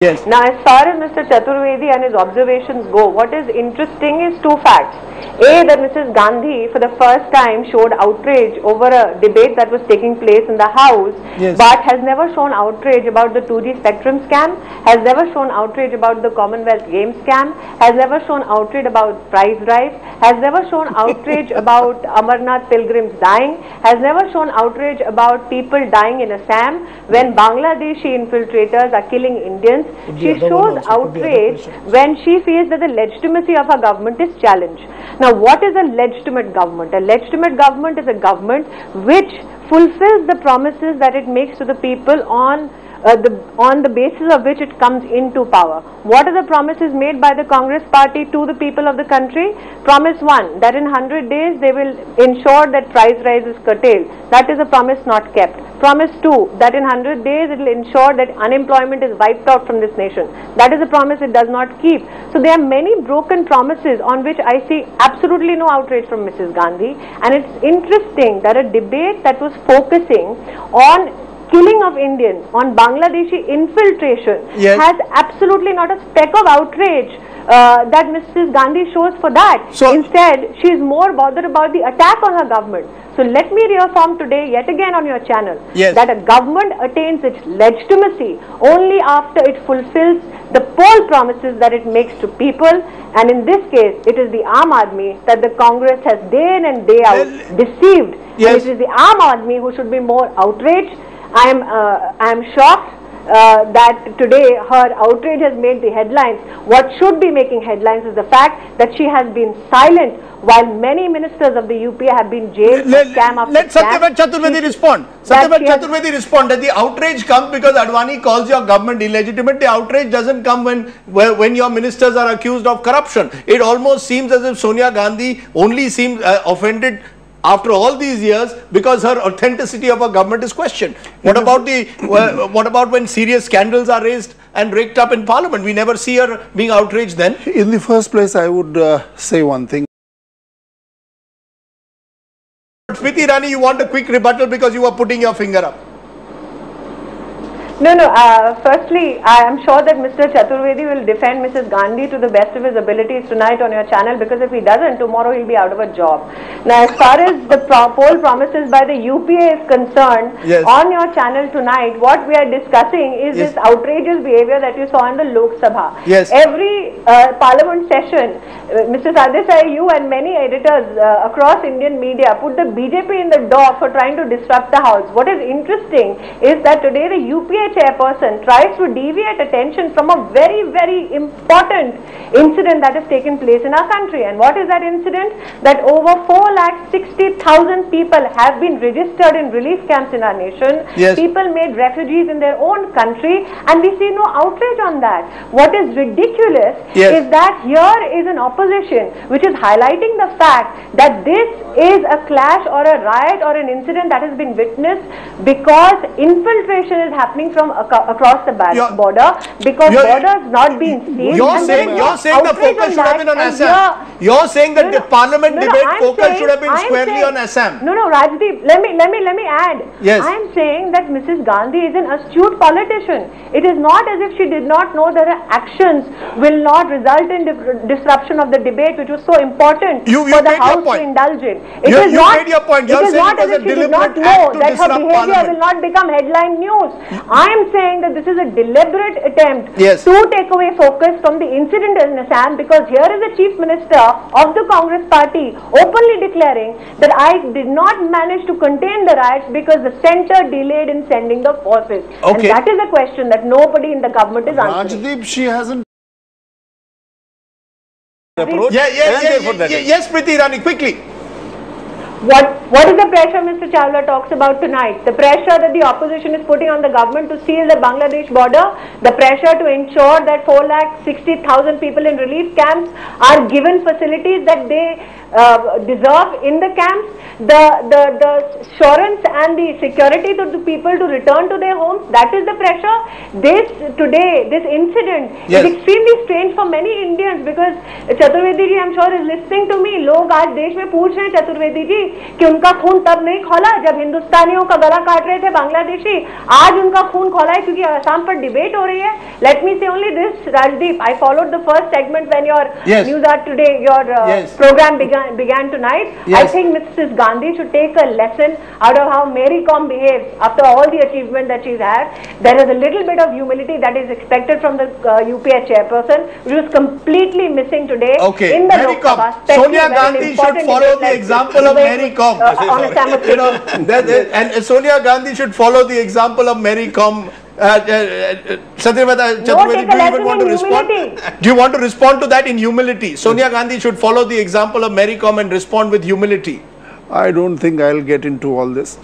Yes. Now, as far as Mr. Chaturvedi and his observations go, what is interesting is two facts. A, that Mrs. Gandhi for the first time showed outrage over a debate that was taking place in the House, yes, but has never shown outrage about the 2G spectrum scam, has never shown outrage about the Commonwealth Games scam, has never shown outrage about price rise, has never shown outrage about Amarnath pilgrims dying, has never shown outrage about people dying in Assam when Bangladeshi infiltrators are killing Indians. She shows outrage when she feels that the legitimacy of her government is challenged. Now, what is a legitimate government? A legitimate government is a government which fulfills the promises that it makes to the people on the basis of which it comes into power. What are the promises made by the Congress party to the people of the country? Promise 1, that in 100 days they will ensure that price rise is curtailed. That is a promise not kept. Promise 2, that in 100 days it will ensure that unemployment is wiped out from this nation. That is a promise it does not keep. So there are many broken promises on which I see absolutely no outrage from Mrs. Gandhi. And it's interesting that a debate that was focusing on killing of Indians, on Bangladeshi infiltration, yes, has absolutely not a speck of outrage that Mrs. Gandhi shows for that. So instead, she is more bothered about the attack on her government. So let me reaffirm today, yet again on your channel, yes, that a government attains its legitimacy only after it fulfills the poll promises that it makes to people. And in this case, it is the Aam Aadmi that the Congress has day in and day out deceived. Yes. And it is the Aam Aadmi who should be more outraged. I am shocked that today her outrage has made the headlines. What should be making headlines is the fact that she has been silent while many ministers of the UPA have been jailed for scam after let scam. Let Satyavan Chaturvedi respond. Satyavan Chaturvedi respond that the outrage comes because Advani calls your government illegitimate. The outrage doesn't come when your ministers are accused of corruption. It almost seems as if Sonia Gandhi only seems offended after all these years because her authenticity of her government is questioned. What about what about when serious scandals are raised and raked up in Parliament? We never see her being outraged then. In the first place, I would say one thing. Smriti Irani, you want a quick rebuttal because you were putting your finger up. No. Firstly, I am sure that Mr. Chaturvedi will defend Mrs. Gandhi to the best of his abilities tonight on your channel, because if he doesn't, tomorrow he'll be out of a job. Now, as far as the poll promises by the UPA is concerned, yes, on your channel tonight, what we are discussing is yes, this outrageous behavior that you saw in the Lok Sabha. Yes. Every Parliament session, Mr. Sardesai, you and many editors across Indian media put the BJP in the dock for trying to disrupt the House. What is interesting is that today the UPA chairperson tries to deviate attention from a very, very important incident that has taken place in our country. And what is that incident? That over 4,60,000 people have been registered in relief camps in our nation. Yes. People made refugees in their own country, and we see no outrage on that. What is ridiculous, yes, is that here is an opposition which is highlighting the fact that this is a clash or a riot or an incident that has been witnessed because infiltration is happening from across the border, because borders not being sealed. You're saying the focus should have been on Assam. You're saying that the Parliament debate focus should have been squarely on Assam. No, Rajdeep, let me add. Yes. I am saying that Mrs. Gandhi is an astute politician. It is not as if she did not know that her actions will not result in disruption of the debate, which was so important for the House to indulge in. You made your point. You're saying it was a deliberate act to disrupt her behavior Parliament will not become headline news. I am saying that this is a deliberate attempt to take away focus from the incident in Assam, because here is the Chief Minister of the Congress party openly declaring that I did not manage to contain the riots because the centre delayed in sending the forces. Okay. And that is a question that nobody in the government is answering. Rajdeep, she hasn't. Yes, Smriti Irani, quickly. What is the pressure Mr. Chawla talks about tonight? The pressure that the opposition is putting on the government to seal the Bangladesh border, the pressure to ensure that 4,60,000 people in relief camps are given facilities that they deserve in the camps, the assurance and the security to the people to return to their homes, that is the pressure. This incident is extremely strange for many Indians, because Chaturvedi ji, I'm sure, is listening to me. लोग आज देश में पूछ रहे हैं Chaturvedi ji कि उनका खून तब नहीं खोला जब हिंदुस्तानियों का गला काट रहे थे बांग्लादेशी, आज उनका खून खोला है क्योंकि असम पर डिबेट हो रही है. Let me say only this, Rajdeep, I followed the first segment when your news hour today, your program began tonight. I think Mrs. Gandhi should take a lesson out of how Mary Kom behaves after all the achievement that she's had. There is a little bit of humility that is expected from the UPA chairperson, which was completely missing today in the Lok Sabha. Sonia Gandhi should follow the example of Mary Kom. And Sonia Gandhi should follow the example of Mary Kom. Satyavada Chaturvedi, do you even want to respond? Do you want to respond to that in humility? Sonia Gandhi should follow the example of Mary Kom and respond with humility. I don't think I'll get into all this.